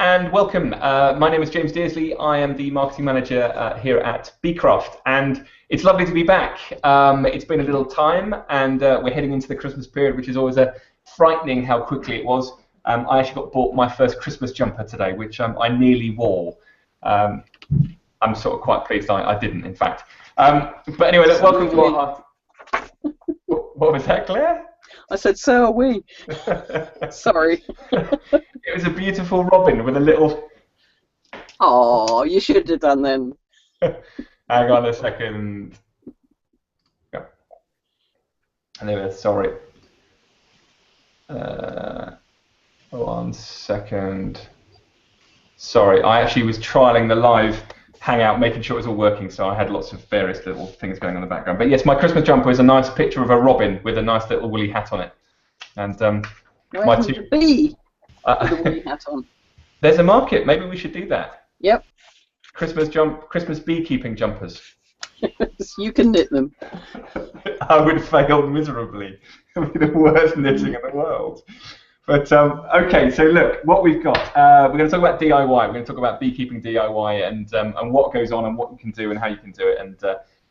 and welcome. My name is James Dearsley. I am the marketing manager here at Beecraft, and it's lovely to be back. It's been a little time, and we're heading into the Christmas period, which is always frightening how quickly it was. I actually bought my first Christmas jumper today, which I nearly wore. I'm sort of quite pleased I didn't, in fact. But anyway, look, welcome to our... What was that, Claire? I said, so are we. Sorry. It was a beautiful robin with a little... Oh, you should have done then. Hang on a second. Yeah. Anyway, sorry. 1 second. Sorry, I actually was trialing the live Hangout, making sure it was all working, so I had lots of various little things going on in the background. But yes, my Christmas jumper is a nice picture of a robin with a nice little woolly hat on it. And where would it be with a woolly hat on? There's a market. Maybe we should do that. Yep. Christmas beekeeping jumpers. You can knit them. I would fail miserably. It would be the worst knitting in the world. But okay, so look, what we've got. We're going to talk about DIY. We're going to talk about beekeeping DIY and what goes on and what you can do and how you can do it and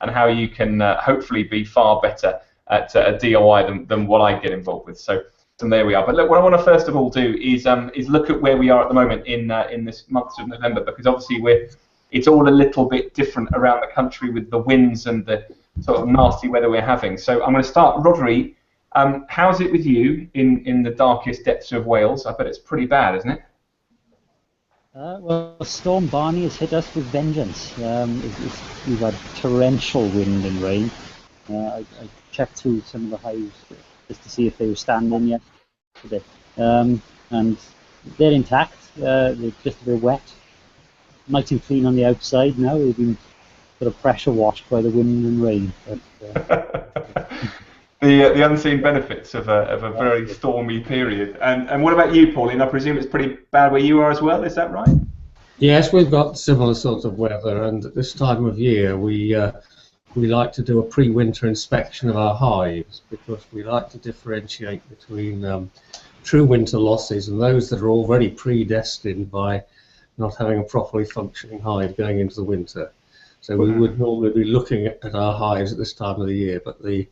how you can hopefully be far better at DIY than what I get involved with. So there we are. But look, what I want to first of all do is look at where we are at the moment in this month of November, because obviously it's all a little bit different around the country with the winds and the sort of nasty weather we're having. So I'm going to start, Rodri. How's it with you in the darkest depths of Wales? I bet it's pretty bad, isn't it? Well, Storm Barney has hit us with vengeance. We've had torrential wind and rain. I checked through some of the hives just to see if they were standing yet today. And they're intact. They're just a bit wet. Nice and clean on the outside now. They've been sort of pressure washed by the wind and rain. But, The unseen benefits of a very stormy period. And what about you, Pauline? I presume it's pretty bad where you are as well, is that right? Yes, we've got similar sorts of weather, and at this time of year we like to do a pre-winter inspection of our hives, because we like to differentiate between true winter losses and those that are already predestined by not having a properly functioning hive going into the winter. So we would normally be looking at our hives at this time of the year, but the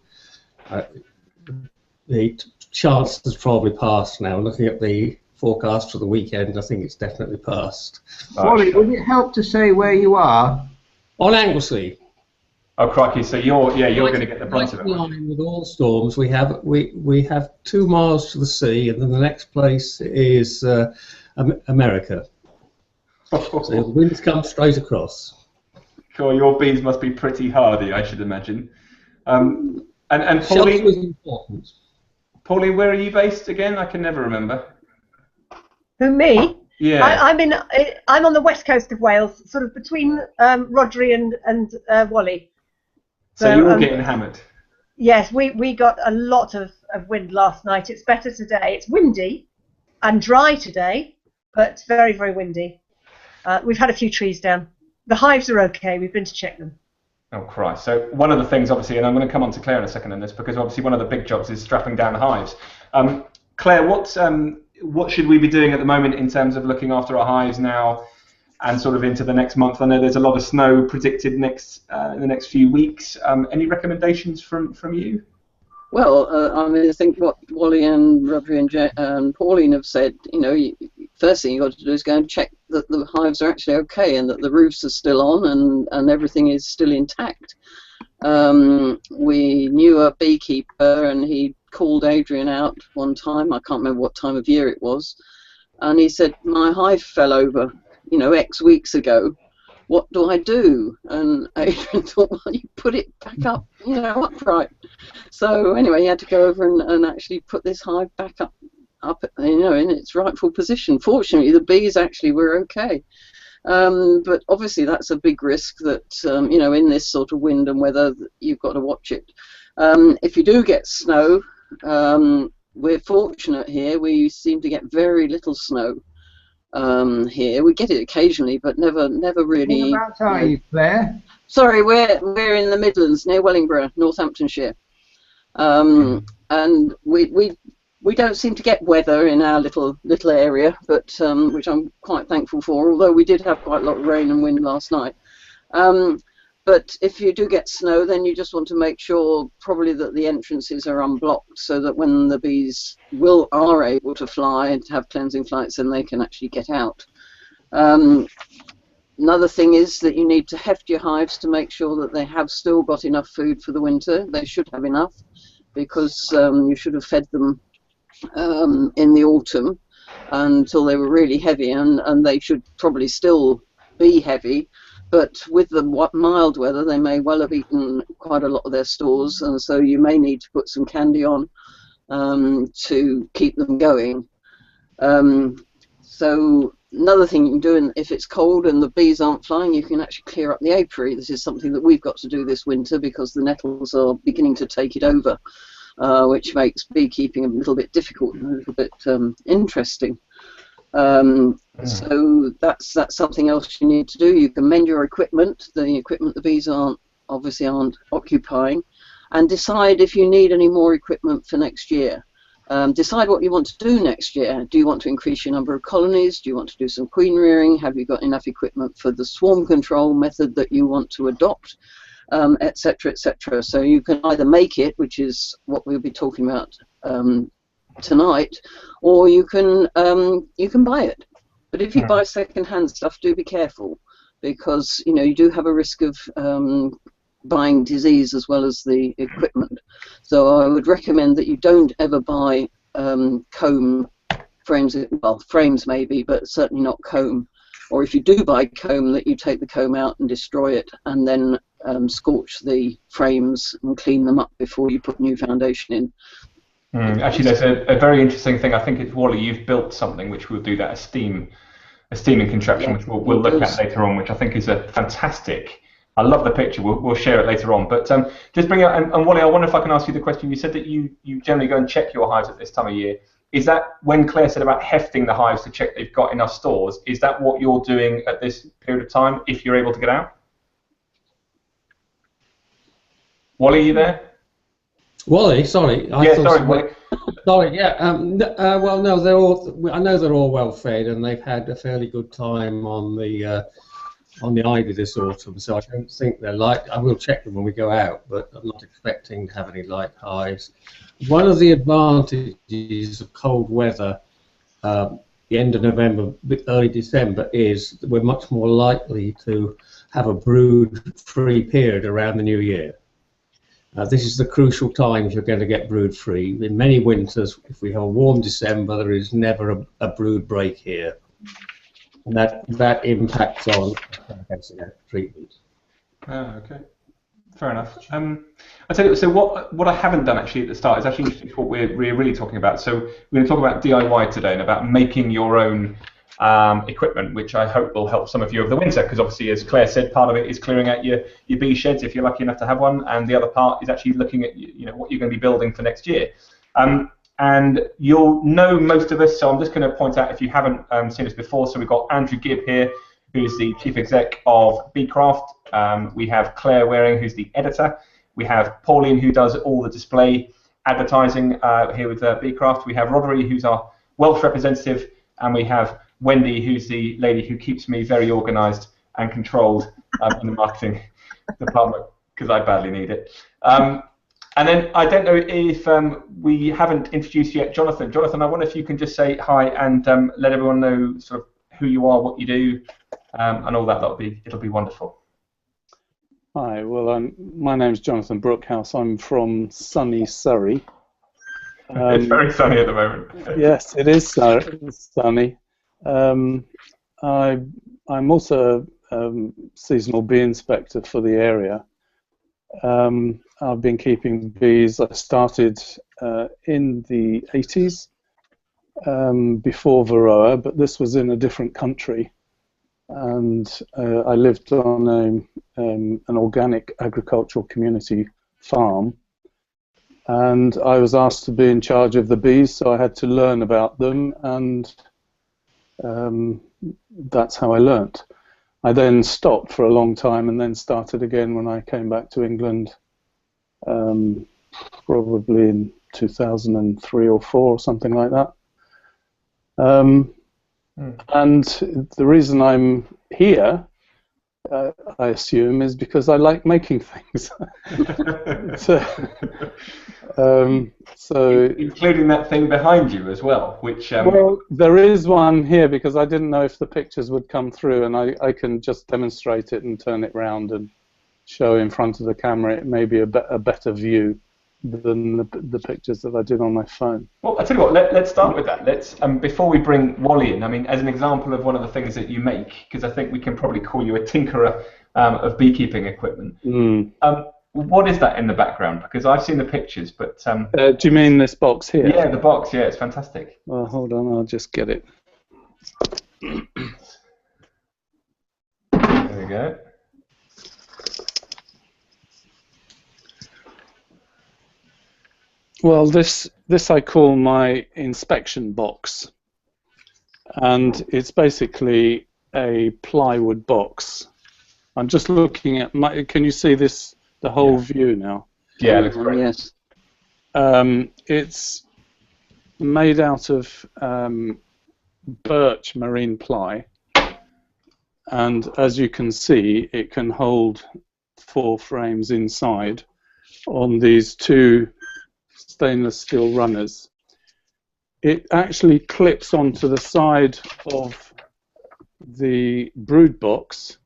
chance has probably passed now. Looking at the forecast for the weekend, I think it's definitely passed. Wally, would it help to say where you are? On Anglesey. Oh crikey! So you're going to get the brunt of it. With all storms, we have 2 miles to the sea, and then the next place is America. So the winds come straight across. Sure, your bees must be pretty hardy, I should imagine. And Pauline, Pauline, where are you based again? I can never remember. Who, me? Yeah. I'm on the west coast of Wales, sort of between Rodri and Wally. So you're all getting hammered. Yes, we got a lot of wind last night. It's better today. It's windy and dry today, but very, very windy. We've had a few trees down. The hives are okay. We've been to check them. Oh Christ! So one of the things, obviously, and I'm going to come on to Claire in a second on this, because obviously one of the big jobs is strapping down the hives. Claire, what should we be doing at the moment in terms of looking after our hives now, and sort of into the next month? I know there's a lot of snow predicted in the next few weeks. Any recommendations from you? Well, I mean, I think what Wally and Rodri and Pauline have said, first thing you've got to do is go and check that the hives are actually okay and that the roofs are still on and everything is still intact. We knew a beekeeper, and he called Adrian out one time. I can't remember what time of year it was. And he said, my hive fell over, X weeks ago. What do I do? And Adrian thought, well, you put it back up, upright. So anyway, he had to go over and actually put this hive back up, in its rightful position. Fortunately, the bees actually were okay. But obviously, that's a big risk that, in this sort of wind and weather, you've got to watch it. If you do get snow, we're fortunate here. We seem to get very little snow. Here we get it occasionally, but never really. Whereabouts are you, Claire? Sorry, we're in the Midlands near Wellingborough, Northamptonshire, and we We don't seem to get weather in our little area, but which I'm quite thankful for. Although we did have quite a lot of rain and wind last night. But if you do get snow, then you just want to make sure probably that the entrances are unblocked, so that when the bees are able to fly and have cleansing flights, then they can actually get out. Another thing is that you need to heft your hives to make sure that they have still got enough food for the winter. They should have enough, because you should have fed them in the autumn until they were really heavy, and they should probably still be heavy. But with the mild weather, they may well have eaten quite a lot of their stores, and so you may need to put some candy on to keep them going. So another thing you can do, if it's cold and the bees aren't flying, you can actually clear up the apiary. This is something that we've got to do this winter because the nettles are beginning to take it over, which makes beekeeping a little bit difficult and a little bit interesting. So that's something else you need to do. You can mend your equipment, the equipment the bees obviously aren't occupying, and decide if you need any more equipment for next year. Decide what you want to do next year. Do you want to increase your number of colonies? Do you want to do some queen rearing? Have you got enough equipment for the swarm control method that you want to adopt, etc., etc. So you can either make it, which is what we'll be talking about tonight, or you can buy it. But if you buy second-hand stuff, do be careful, because you do have a risk of buying disease as well as the equipment. So I would recommend that you don't ever buy comb frames. Well, frames maybe, but certainly not comb. Or if you do buy comb, that you take the comb out and destroy it, and then scorch the frames and clean them up before you put new foundation in. Actually, there's a very interesting thing. I think it's Wally. You've built something which will do that, a steaming contraption, which we'll look at later on, which I think is a fantastic. I love the picture. We'll share it later on. But just bring it up, and Wally, I wonder if I can ask you the question. You said that you generally go and check your hives at this time of year. Is that when Claire said about hefting the hives to check they've got enough stores? Is that what you're doing at this period of time, if you're able to get out? Wally, are you there? Wally, sorry. Sorry, Wally. Sorry, yeah. Well, no, they're all. I know they're all well fed, and they've had a fairly good time on the ivy this autumn. So I don't think they're light. I will check them when we go out, but I'm not expecting to have any light hives. One of the advantages of cold weather, the end of November, early December, is that we're much more likely to have a brood-free period around the new year. This is the crucial time if you're going to get brood-free. In many winters, if we have a warm December, there is never a brood break here. And that impacts on treatment. Okay. Fair enough. I tell you, so what I haven't done actually at the start is actually introduce what we're really talking about. So we're going to talk about DIY today and about making your own equipment, which I hope will help some of you over the winter, because obviously, as Claire said, part of it is clearing out your bee sheds if you're lucky enough to have one, and the other part is actually looking at what you're going to be building for next year. And you'll know most of us, so I'm just going to point out if you haven't seen us before. So we've got Andrew Gibb here, who's the chief exec of Beecraft. We have Claire Waring, who's the editor. We have Pauline, who does all the display advertising here with Beecraft. We have Rodri, who's our Welsh representative, and we have Wendy, who's the lady who keeps me very organised and controlled in the marketing department, because I badly need it. And then I don't know if we haven't introduced yet Jonathan. Jonathan, I wonder if you can just say hi and let everyone know sort of who you are, what you do, and all that. It'll be wonderful. Hi, well, my name's Jonathan Brookhouse. I'm from sunny Surrey. It's very sunny at the moment. Yes, it is sunny. I'm also a seasonal bee inspector for the area. I've been keeping bees. I started in the 80s before Varroa, but this was in a different country. And I lived on an organic agricultural community farm. And I was asked to be in charge of the bees, so I had to learn about them, and that's how I learnt. I then stopped for a long time and then started again when I came back to England, probably in 2003 or 4 or something like that. And the reason I'm here, I assume, is because I like making things. So including that thing behind you as well, which well, there is one here because I didn't know if the pictures would come through, and I can just demonstrate it and turn it round and show in front of the camera. It may be a better view than the pictures that I did on my phone. Well, I tell you what, let's start with that. Let's before we bring Wally in, I mean, as an example of one of the things that you make, because I think we can probably call you a tinkerer of beekeeping equipment. What is that in the background? Because I've seen the pictures, but do you mean this box here? Yeah, the box. Yeah, it's fantastic. Well, hold on, I'll just get it. There we go. Well, this I call my inspection box, and it's basically a plywood box. I'm just looking at my. Can you see this? The whole view now. Yeah, it looks great. Yes. It's made out of birch marine ply, and as you can see, it can hold 4 frames inside on these 2 stainless steel runners. It actually clips onto the side of the brood box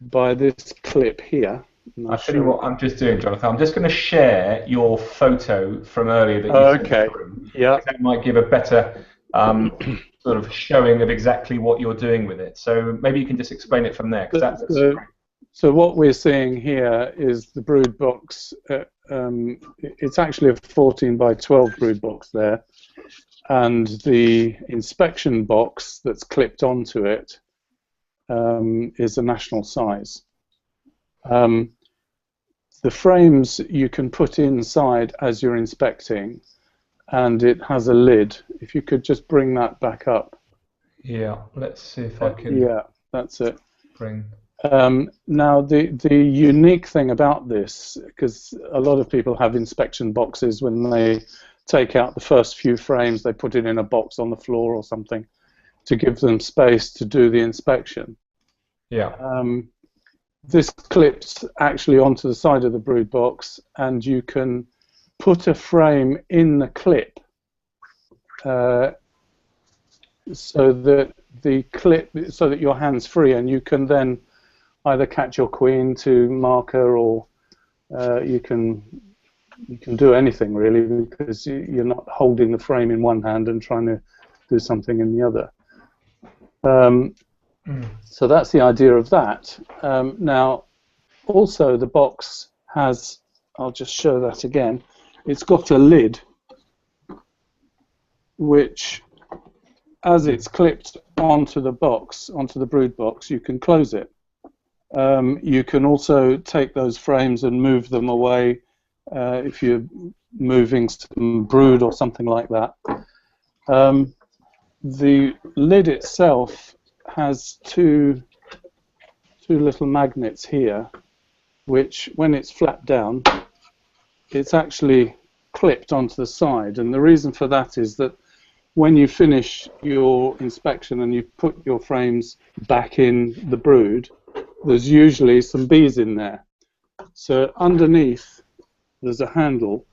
by this clip here. I'll tell you what I'm just doing, Jonathan. I'm just going to share your photo from earlier that you sent through. Yeah. That might give a better sort of showing of exactly what you're doing with it. So maybe you can just explain it from there, because that's great. So what we're seeing here is the brood box. It's actually a 14 by 12 brood box there, and the inspection box that's clipped onto it is a national size. The frames you can put inside as you're inspecting, and it has a lid. If you could just bring that back up. Yeah, let's see if I can. Yeah, that's it. Bring. Now, the unique thing about this, because a lot of people have inspection boxes when they take out the first few frames, they put it in a box on the floor or something to give them space to do the inspection. Yeah. This clips actually onto the side of the brood box, and you can put a frame in the clip so that you're hands free, and you can then either catch your queen to marker, or you can do anything really, because you're not holding the frame in one hand and trying to do something in the other. So that's the idea of that. Now, also the box has, I'll just show that again, it's got a lid which, as it's clipped onto the box, onto the brood box, you can close it. You can also take those frames and move them away if you're moving some brood or something like that. The lid itself has two little magnets here, which, when it's flapped down, it's actually clipped onto the side. And the reason for that is that when you finish your inspection and you put your frames back in the brood, there's usually some bees in there. So underneath there's a handle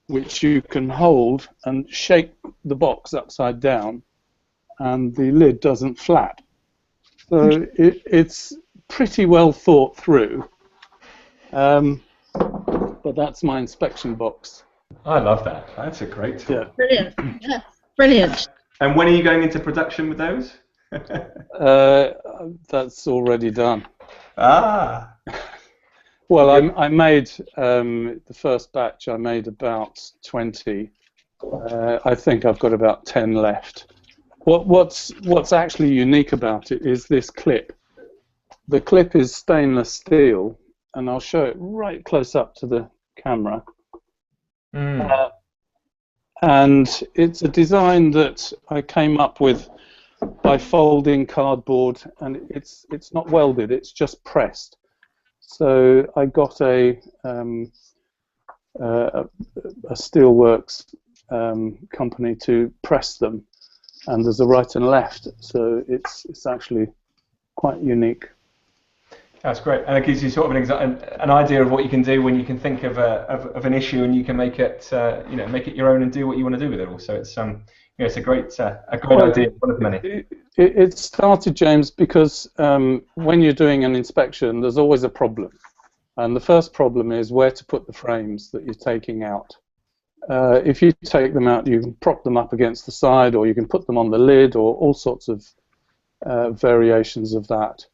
which you can hold and shake the box upside down, and the lid doesn't flap. So it's pretty well thought through. But that's my inspection box. I love that. That's a great tool. Yeah. Brilliant. Yeah. Brilliant. And when are you going into production with those? That's already done. Ah. Well, I made the first batch. I made about 20. I think I've got about 10 left. What's actually unique about it is this clip. The clip is stainless steel, and I'll show it right close up to the camera. And it's a design that I came up with by folding cardboard, and it's not welded, it's just pressed. So I got a a steelworks company to press them, and there's a right and left, so it's actually quite unique. That's great, and it gives you sort of an idea of what you can do when you can think of an issue and you can make it make it your own and do what you want to do with it. Also, it's it's a great idea, one of many. It started, James, because when you're doing an inspection, there's always a problem, and the first problem is where to put the frames that you're taking out. If you take them out, you can prop them up against the side, or you can put them on the lid, or all sorts of variations of that.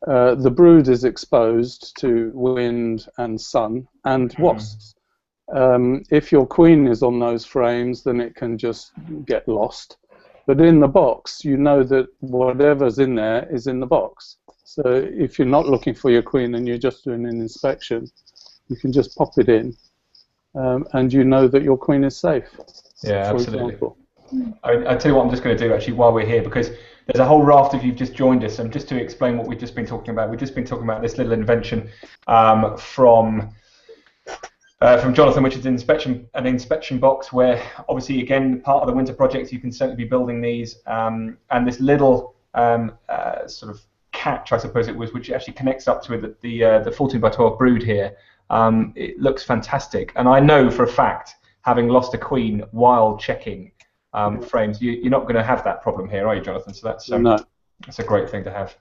The brood is exposed to wind and sun and wasps. If your queen is on those frames, then it can just get lost. But in the box, you know that whatever's in there is in the box. So if you're not looking for your queen and you're just doing an inspection, you can just pop it in, and you know that your queen is safe. Yeah, for absolutely. example. I tell you what I'm just going to do actually while we're here, because there's a whole raft of you've just joined us, and just to explain what we've just been talking about, this little invention from Jonathan, which is an inspection box, where obviously again part of the winter project you can certainly be building these, and this little sort of catch, I suppose it was, which actually connects up to the 14 by 12 brood here. It looks fantastic, and I know for a fact, having lost a queen while checking frames, you're not going to have that problem here, are you, Jonathan? So that's that's a great thing to have.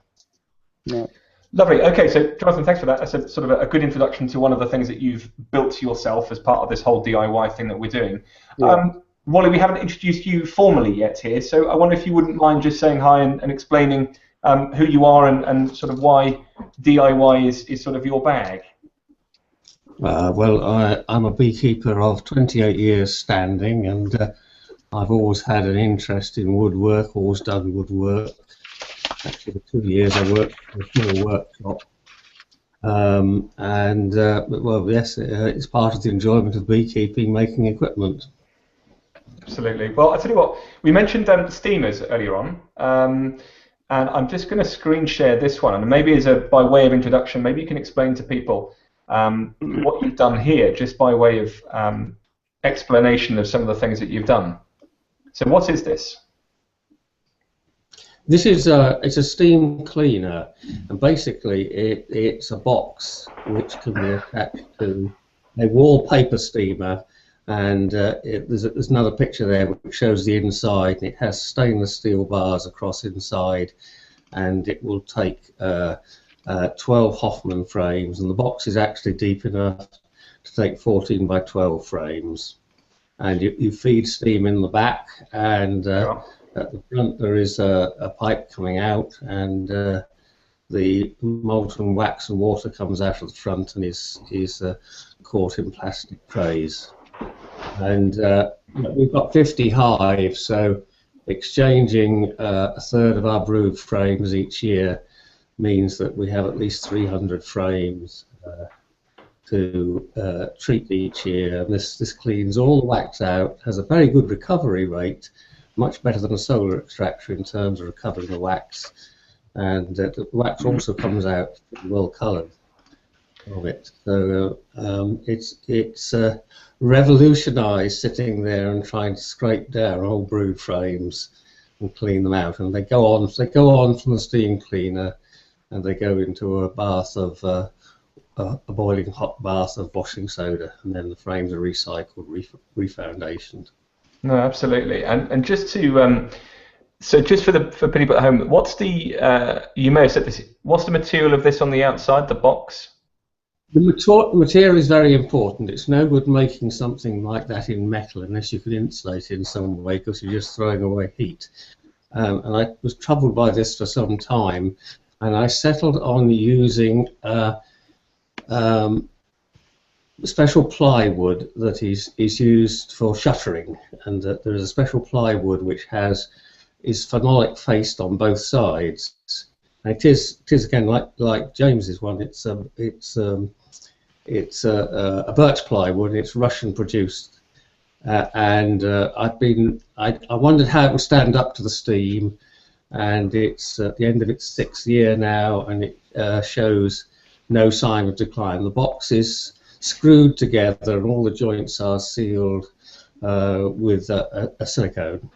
No. Lovely. Okay, so Jonathan, thanks for that. That's a sort of a good introduction to one of the things that you've built yourself as part of this whole DIY thing that we're doing. Yeah. Wally, we haven't introduced you formally yet here, so I wonder if you wouldn't mind just saying hi and explaining who you are and sort of why DIY is sort of your bag. Well, I'm a beekeeper of 28 years standing, and I've always had an interest in woodwork, always done woodwork. Actually, for 2 years I worked in a small workshop. Well, yes, it's part of the enjoyment of beekeeping, making equipment. Absolutely. Well, I'll tell you what, we mentioned steamers earlier on, and I'm just going to screen share this one, and maybe by way of introduction, maybe you can explain to people what you've done here, just by way of explanation of some of the things that you've done. So what is this? This is it's a steam cleaner, and basically it's a box which can be attached to a wallpaper steamer, and there's another picture there which shows the inside, and it has stainless steel bars across inside, and it will take 12 Hoffman frames, and the box is actually deep enough to take 14 by 12 frames, and you feed steam in the back, and at the front there is a pipe coming out, and the molten wax and water comes out of the front and is caught in plastic trays. And we've got 50 hives, so exchanging a third of our brood frames each year means that we have at least 300 frames to treat each year. And this cleans all the wax out, has a very good recovery rate, much better than a solar extractor in terms of recovering the wax, and the wax also comes out well coloured of it. So it's revolutionised sitting there and trying to scrape down old brood frames and clean them out, and they go on from the steam cleaner, and they go into a bath of a boiling hot bath of washing soda, and then the frames are recycled, refoundationed. No, absolutely, and just to so just for people at home, what's the you may have said this. What's the material of this on the outside, the box? The material is very important. It's no good making something like that in metal unless you can insulate it in some way, because you're just throwing away heat. And I was troubled by this for some time, and I settled on using special plywood that is used for shuttering, and there is a special plywood which is phenolic faced on both sides. And it is again like James's one. It's a birch plywood. It's Russian produced, and I wondered how it would stand up to the steam, and it's at the end of its 6th year now, and it shows no sign of decline. The box is screwed together, and all the joints are sealed with a silicone.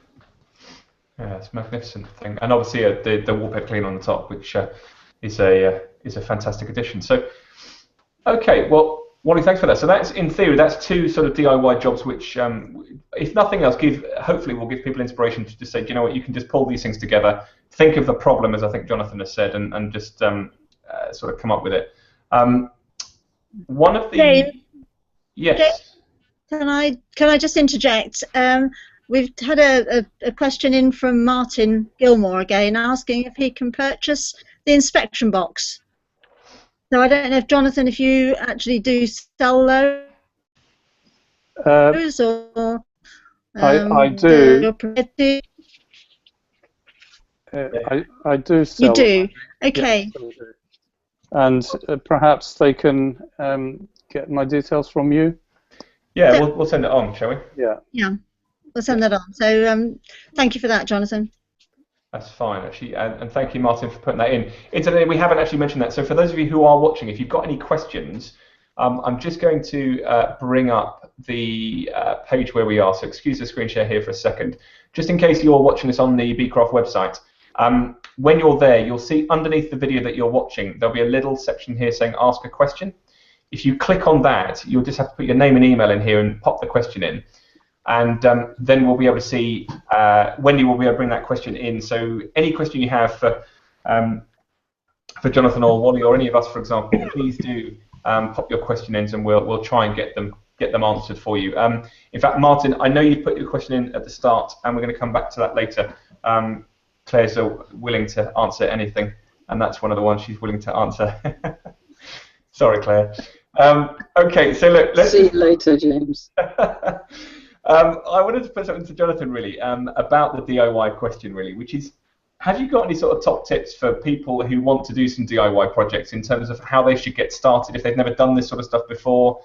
Yeah, it's a magnificent thing, and obviously the wall-peg cleaner on the top, which is a fantastic addition. So, okay, well, Wally, thanks for that. So that's, in theory, that's two sort of DIY jobs which, if nothing else, hopefully will give people inspiration to just say, do you know what, you can just pull these things together, think of the problem, as I think Jonathan has said, and just sort of come up with it. One of the... Dave, yes. can I just interject? We've had a question in from Martin Gilmore again, asking if he can purchase the inspection box. So I don't know if, Jonathan, if you actually do sell those, or I do. you're prepared to? I do sell. You do? them. Okay. Yes, I do. And perhaps they can get my details from you. Yeah, we'll send it on, shall we? Yeah. Yeah, we'll send that on. So thank you for that, Jonathan. That's fine, actually, and thank you, Martin, for putting that in. Incidentally, we haven't actually mentioned that, so for those of you who are watching, if you've got any questions, I'm just going to bring up the page where we are, so excuse the screen share here for a second. Just in case you're watching this on the Beecraft website, when you're there, you'll see underneath the video that you're watching, there'll be a little section here saying Ask a Question. If you click on that, you'll just have to put your name and email in here and pop the question in. And then we'll be able to see, Wendy will be able to bring that question in. So any question you have for Jonathan or Wally or any of us, for example, please do pop your question in, and we'll try and get them answered for you. In fact, Martin, I know you put your question in at the start, and we're going to come back to that later. Claire's willing to answer anything, and that's one of the ones she's willing to answer. Sorry, Claire. Okay, so look, let's see you later, James. I wanted to put something to Jonathan, really, about the DIY question, really, which is, have you got any sort of top tips for people who want to do some DIY projects in terms of how they should get started if they've never done this sort of stuff before?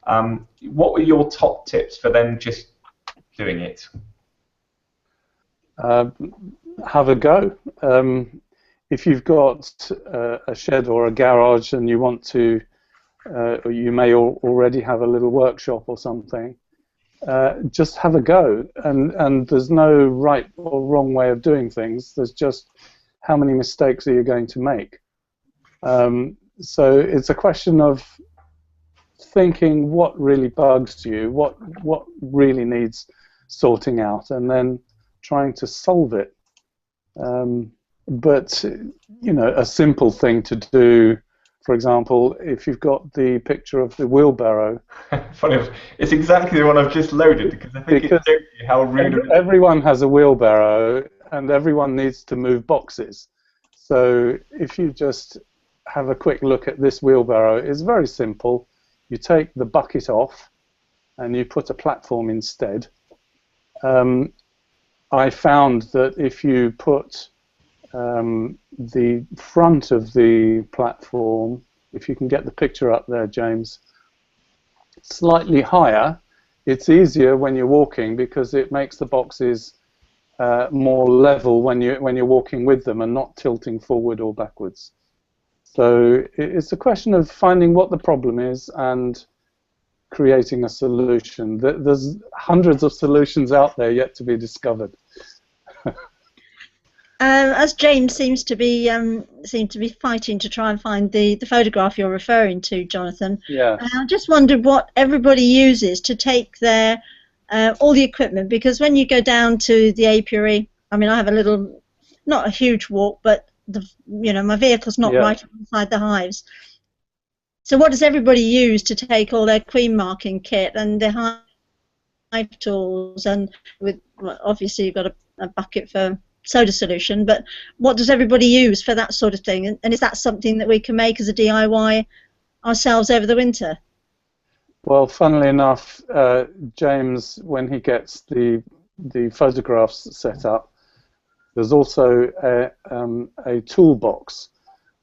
What were your top tips for them just doing it? Have a go. If you've got a shed or a garage and you want to, or you may already have a little workshop or something, just have a go, and there's no right or wrong way of doing things. There's just how many mistakes are you going to make. So it's a question of thinking what really bugs you, what really needs sorting out, and then trying to solve it. But you know, a simple thing to do, for example, if you've got the picture of the wheelbarrow. Funny, it's exactly the one I've just loaded, because I think it shows you how rude. Everyone has a wheelbarrow, and everyone needs to move boxes. So if you just have a quick look at this wheelbarrow, it's very simple. You take the bucket off, and you put a platform instead. I found that if you put the front of the platform, if you can get the picture up there, James, slightly higher, it's easier when you're walking because it makes the boxes more level when you're walking with them and not tilting forward or backwards. So it's a question of finding what the problem is and creating a solution. There's hundreds of solutions out there yet to be discovered. As James seems to be fighting to try and find the photograph you're referring to, Jonathan. Yeah. I just wondered what everybody uses to take their all the equipment, because when you go down to the apiary, I mean, I have a little, not a huge walk, but my vehicle's not right inside the hives. So what does everybody use to take all their queen marking kit and their hive tools, and obviously you've got a bucket for soda solution, but what does everybody use for that sort of thing, and is that something that we can make as a DIY ourselves over the winter? Well, funnily enough, James, when he gets the photographs set up, there's also a toolbox,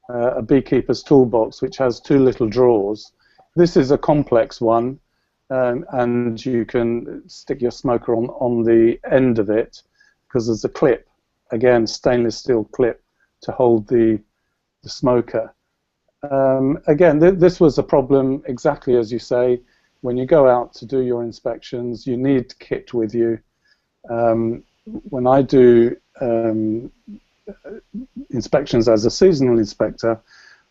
a Beekeepers Toolbox, which has two little drawers. This is a complex one, and you can stick your smoker on the end of it, because there's a clip, again, stainless steel clip, to hold the smoker. Again, this was a problem exactly as you say. When you go out to do your inspections, you need kit with you. When I do inspections as a seasonal inspector,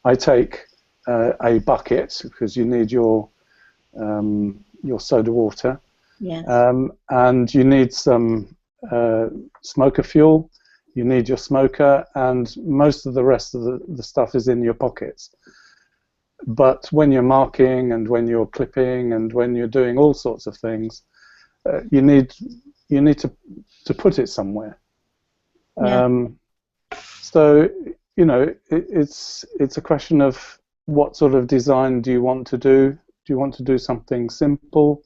I take a bucket because you need your soda water, Yes. and you need some smoker fuel. You need your smoker, and most of the rest of the stuff is in your pockets. But when you're marking and when you're clipping and when you're doing all sorts of things, you need to put it somewhere. Yeah. So it's a question of what sort of design do you want to do? Do you want to do something simple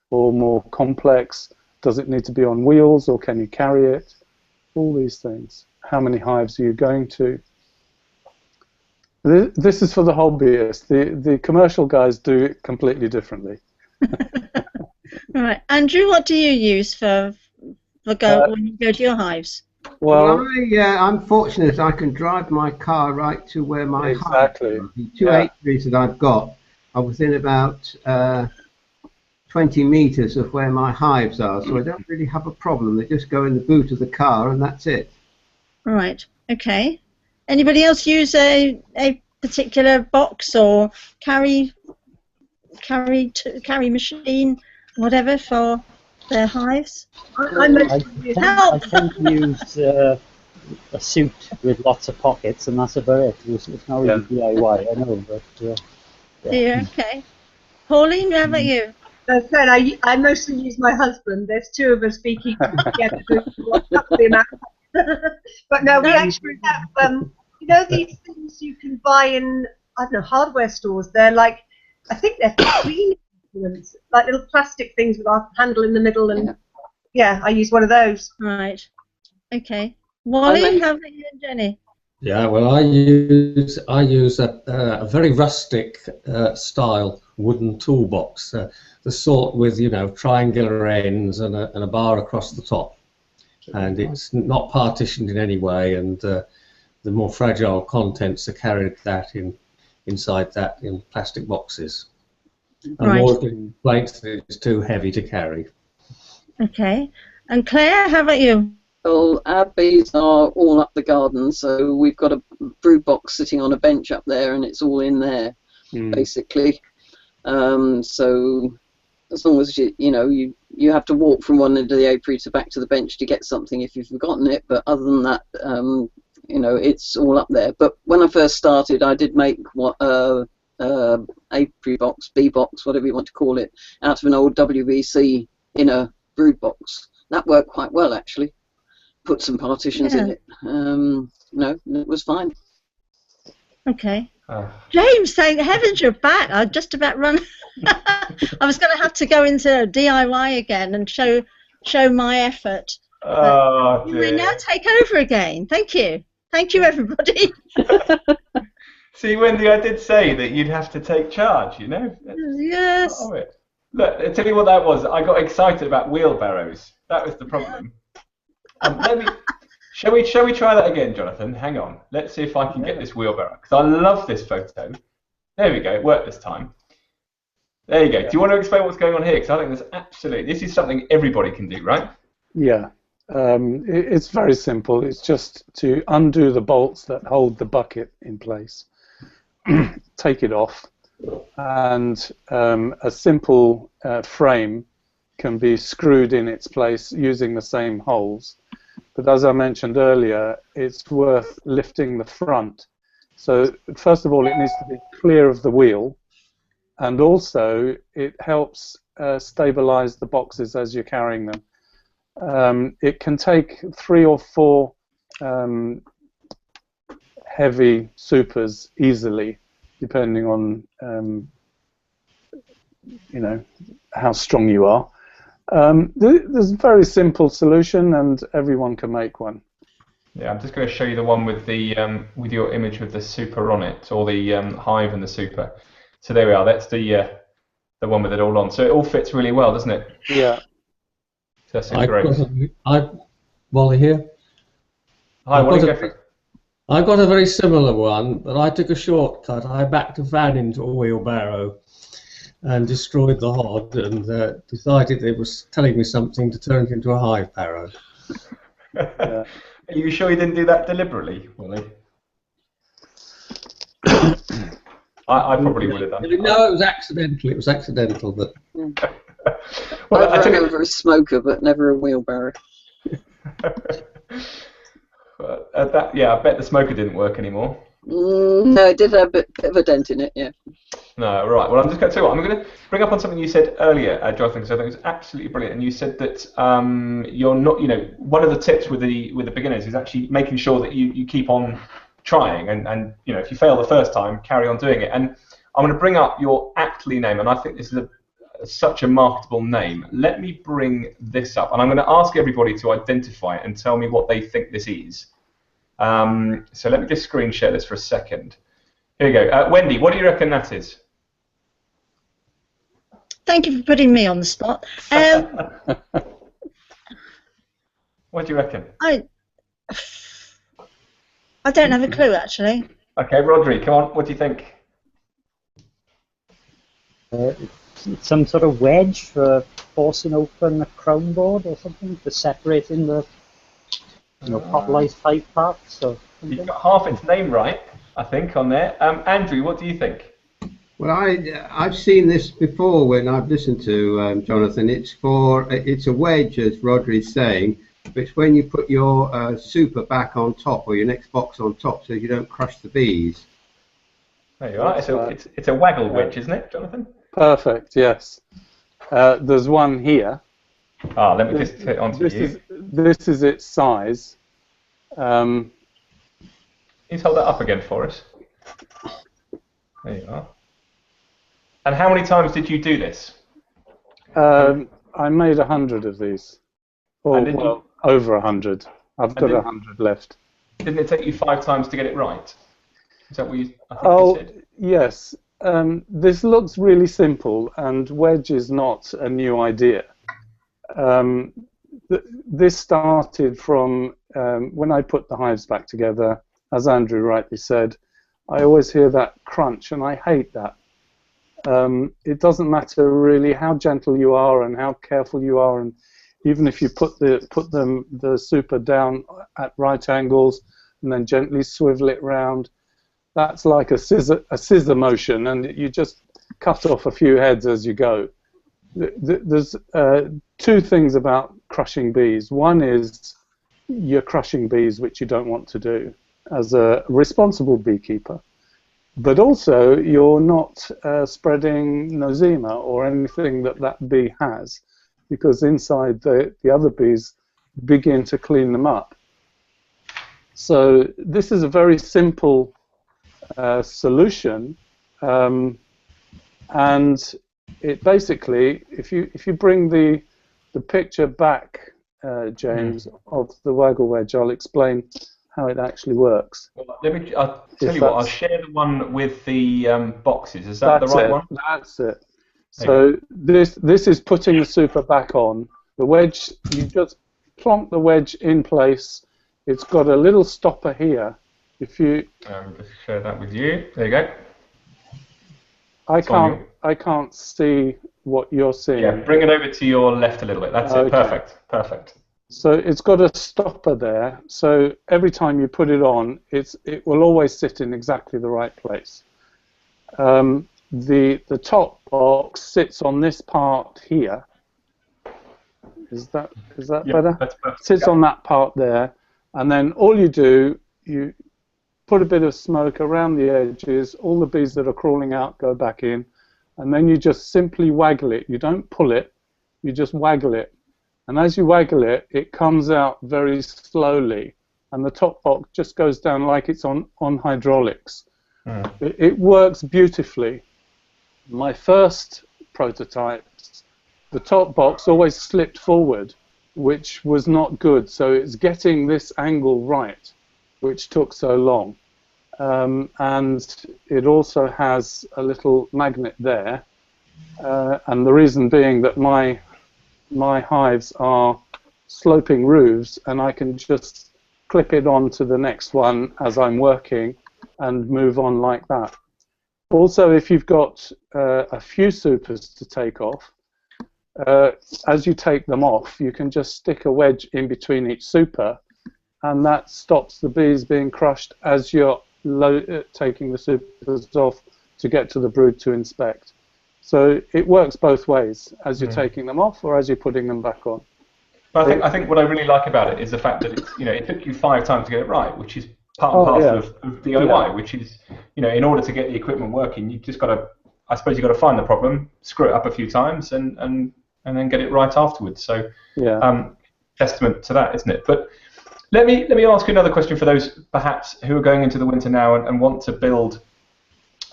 or more complex? Does it need to be on wheels, or can you carry it? All these things. How many hives are you going to? This is for the hobbyists. The commercial guys do it completely differently. Right, Andrew, what do you use when you go to your hives? Well, I'm fortunate I can drive my car right to where my exactly. hives are. The two apiaries that I've got are within about 20 meters of where my hives are, so I don't really have a problem. They just go in the boot of the car and that's it. Right, okay. Anybody else use a particular box or carry machine, whatever, for their hives? I tend to use a suit with lots of pockets, and that's about it. It's not really DIY, I know, but yeah. Okay. Pauline, how about you? As I said, I mostly use my husband. There's two of us beekeeping together. The amount. But no, we actually have, these things you can buy in, I don't know, hardware stores. They're like, I think they're cleaning instruments, like little plastic things with a handle in the middle, and I use one of those. Right. Okay. Wally, how about you and Jenny? Yeah, well, I use a very rustic style wooden toolbox, the sort with triangular ends and a bar across the top, and it's not partitioned in any way, and the more fragile contents are carried inside that in plastic boxes. And more complaints that it's too heavy to carry. Okay, and Claire, how about you? Well, our bees are all up the garden, so we've got a brood box sitting on a bench up there, and it's all in there, basically. So as long as you have to walk from one end of the apiary to back to the bench to get something if you've forgotten it, but other than that, it's all up there. But when I first started, I did make apiary box, bee box, whatever you want to call it, out of an old WBC inner brood box. That worked quite well, actually. Put some partitions in it. It was fine. Okay. James, thank heavens you're back. I just about run. I was going to have to go into DIY again and show my effort. Oh, you may now take over again. Thank you. Thank you, everybody. See, Wendy, I did say that you'd have to take charge, Yes. Look, I'll tell you what that was. I got excited about wheelbarrows. That was the problem. Shall we try that again, Jonathan? Hang on. Let's see if I can get this wheelbarrow, because I love this photo. There we go. It worked this time. There you go. Do you want to explain what's going on here? Because I think this is something everybody can do, right? Yeah. It's very simple. It's just to undo the bolts that hold the bucket in place, take it off, and a simple frame can be screwed in its place using the same holes. But as I mentioned earlier, it's worth lifting the front. So first of all, it needs to be clear of the wheel, and also it helps stabilize the boxes as you're carrying them. It can take 3 or 4 heavy supers easily, depending on how strong you are. There's a very simple solution, and everyone can make one. Yeah, I'm just going to show you the one with the with your image with the super on it, or the hive and the super. So there we are. That's the one with it all on. So it all fits really well, doesn't it? Yeah. So that's great. Wally here. Hi, Wally, go for it. I've got a very similar one, but I took a shortcut. I backed a van into a wheelbarrow and destroyed the hod, and decided it was telling me something to turn it into a hive barrow. Are you sure you didn't do that deliberately, Willie? I probably would have done. No, it was accidental. It was accidental, but. Well, I've run over a smoker, but never a wheelbarrow. Yeah, I bet the smoker didn't work anymore. No, it did have a bit of a dent in it, yeah. No, right. Well, I'm just going to tell you what. I'm going to bring up on something you said earlier, Jonathan, because I think it was absolutely brilliant. And you said that you're not, one of the tips with the beginners is actually making sure that you keep on trying, and if you fail the first time, carry on doing it. And I'm going to bring up your aptly name, and I think this is such a marketable name. Let me bring this up, and I'm going to ask everybody to identify it and tell me what they think this is. So let me just screen share this for a second. Here you go. Wendy, what do you reckon that is? Thank you for putting me on the spot. What do you reckon? I don't have a clue, actually. Okay, Rodri, come on. What do you think? It's some sort of wedge for forcing open a crown board or something, for separating the popularized hive parts. So you've got half its name right, I think, on there. Andrew, what do you think? Well, I've seen this before when I've listened to Jonathan. It's a wedge, as Rodri's saying, but it's when you put your super back on top, or your next box on top, so you don't crush the bees. There you are. It's a waggle wedge, isn't it, Jonathan? Perfect. Yes. There's one here. Let me just hit onto you. This is its size. Can you hold that up again for us? There you are. And how many times did you do this? I made 100 of these. Or, over 100. I've got 100 left. Didn't it take you 5 times to get it right? Is that what you said? Yes. This looks really simple, and wedge is not a new idea. This started from when I put the hives back together. As Andrew rightly said, I always hear that crunch, and I hate that. It doesn't matter really how gentle you are and how careful you are, and even if you put the super down at right angles and then gently swivel it round, that's like a scissor motion, and you just cut off a few heads as you go. There's 2 things about crushing bees. One is you're crushing bees, which you don't want to do as a responsible beekeeper. But also, you're not spreading nosema or anything that bee has, because inside the other bees begin to clean them up. So this is a very simple solution, and it basically, if you bring the picture back, James, of the waggle wedge, I'll explain how it actually works. Well, I'll tell you what, I'll share the one with the boxes. Is that the right one? That's it. So this is putting the super back on. The wedge, you just plonk the wedge in place. It's got a little stopper here. If you just share that with you. There you go. I can't see what you're seeing. Yeah, bring it over to your left a little bit. That's it. Perfect. Perfect. So it's got a stopper there. So every time you put it on, it will always sit in exactly the right place. The top box sits on this part here. Is that better? That's perfect. Sits on that part there, and then all you do, you put a bit of smoke around the edges. All the bees that are crawling out go back in, and then you just simply waggle it. You don't pull it, you just waggle it. And as you waggle it, it comes out very slowly, and the top box just goes down like it's on hydraulics. It works beautifully. My first prototypes, the top box always slipped forward, which was not good. So it's getting this angle right, which took so long. And it also has a little magnet there. And the reason being that my hives are sloping roofs, and I can just clip it on to the next one as I'm working and move on like that. Also, if you've got a few supers to take off, as you take them off, you can just stick a wedge in between each super, and that stops the bees being crushed as you're taking the supers off to get to the brood to inspect. So it works both ways, as you're taking them off or as you're putting them back on. But I think what I really like about it is the fact that it's, it took you 5 times to get it right, which is part and parcel of DIY, which is, in order to get the equipment working, you've just got to, I suppose you've got to find the problem, screw it up a few times, and then get it right afterwards. So, testament to that, isn't it? But let me ask you another question for those perhaps who are going into the winter now and want to build,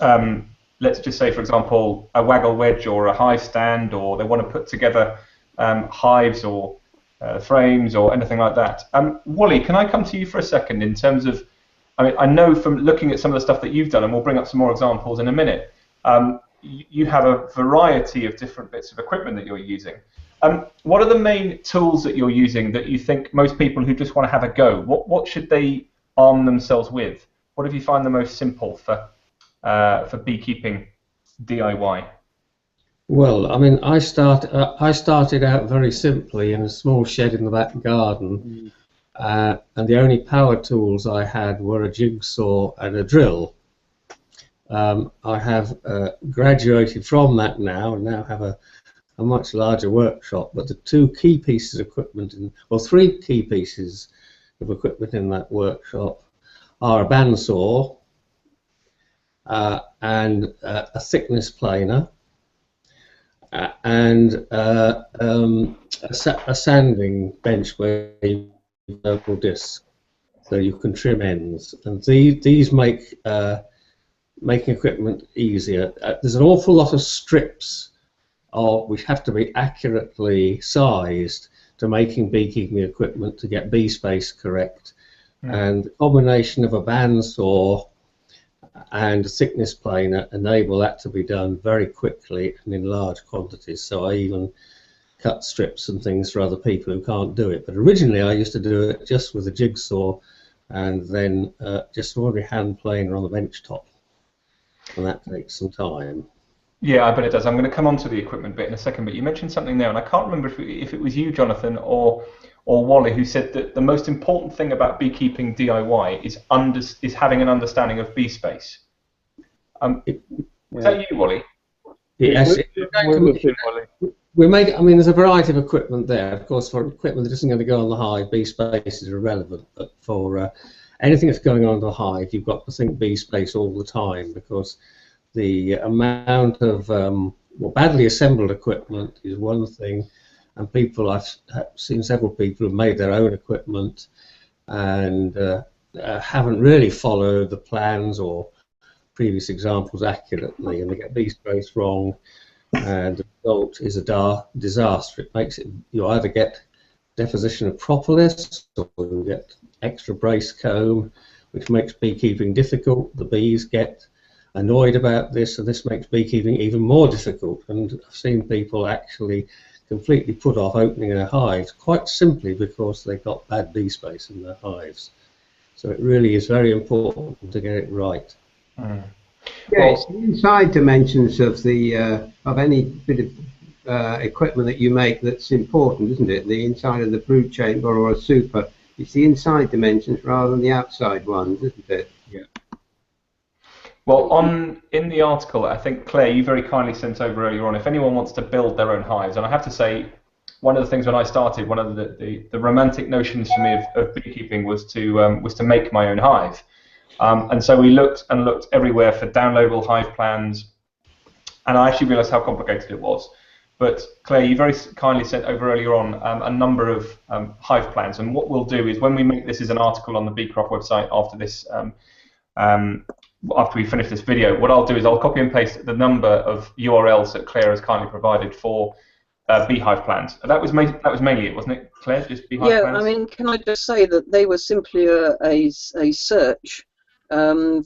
let's just say, for example, a waggle wedge or a hive stand, or they want to put together hives or frames or anything like that. Wally, can I come to you for a second in terms of, I know from looking at some of the stuff that you've done, and we'll bring up some more examples in a minute, you have a variety of different bits of equipment that you're using. What are the main tools that you're using that you think most people who just want to have a go, what should they arm themselves with? What do you find the most simple for beekeeping DIY? Well, I started out very simply in a small shed in the back garden, and the only power tools I had were a jigsaw and a drill. I have graduated from that now, and now have a much larger workshop. But the 2 key pieces of equipment, 3 key pieces of equipment in that workshop are a bandsaw and a thickness planer. And a sanding bench where you have a vertical disc, so you can trim ends. And these make making equipment easier. There's an awful lot of strips which have to be accurately sized to making beekeeping equipment to get bee space correct. And the combination of a bandsaw and a thickness planer enable that to be done very quickly and in large quantities. So I even cut strips and things for other people who can't do it. But originally I used to do it just with a jigsaw and then just an ordinary hand planer on the bench top. And that takes some time. Yeah, I bet it does. I'm going to come on to the equipment bit in a second, but you mentioned something there, and I can't remember if it was you, Jonathan, or Wally, who said that the most important thing about beekeeping DIY is having an understanding of bee space. Is that you, Wally? Yes. We're there's a variety of equipment there. Of course, for equipment that isn't going to go on the hive, bee space is irrelevant. But for anything that's going on in the hive, you've got to think bee space all the time, because the amount of badly assembled equipment is one thing, and I've seen several people who've made their own equipment and haven't really followed the plans or previous examples accurately, and they get bee space wrong, and the result is a disaster. It makes it, you either get deposition of propolis or you get extra brace comb, which makes beekeeping difficult. The bees get annoyed about this, and this makes beekeeping even more difficult. And I've seen people actually completely put off opening their hives quite simply because they've got bad bee space in their hives. So it really is very important to get it right. Yeah, it's the inside dimensions of the of any bit of equipment that you make that's important, isn't it? The inside of the brood chamber or a super. It's the inside dimensions rather than the outside ones, isn't it? Yeah. Well, in the article, I think, Claire, you very kindly sent over earlier on, if anyone wants to build their own hives, and I have to say, one of the things when I started, one of the romantic notions for me of beekeeping was to make my own hive. And so we looked everywhere for downloadable hive plans, and I actually realised how complicated it was. But Claire, you very kindly sent over earlier on a number of hive plans, and what we'll do is when we make this as an article on the Beecroft website after this, after we finish this video, what I'll do is I'll copy and paste the number of URLs that Claire has kindly provided for beehive plans. That was mainly it, wasn't it, Claire? Just beehive plans? Yeah, I mean, can I just say that they were simply a search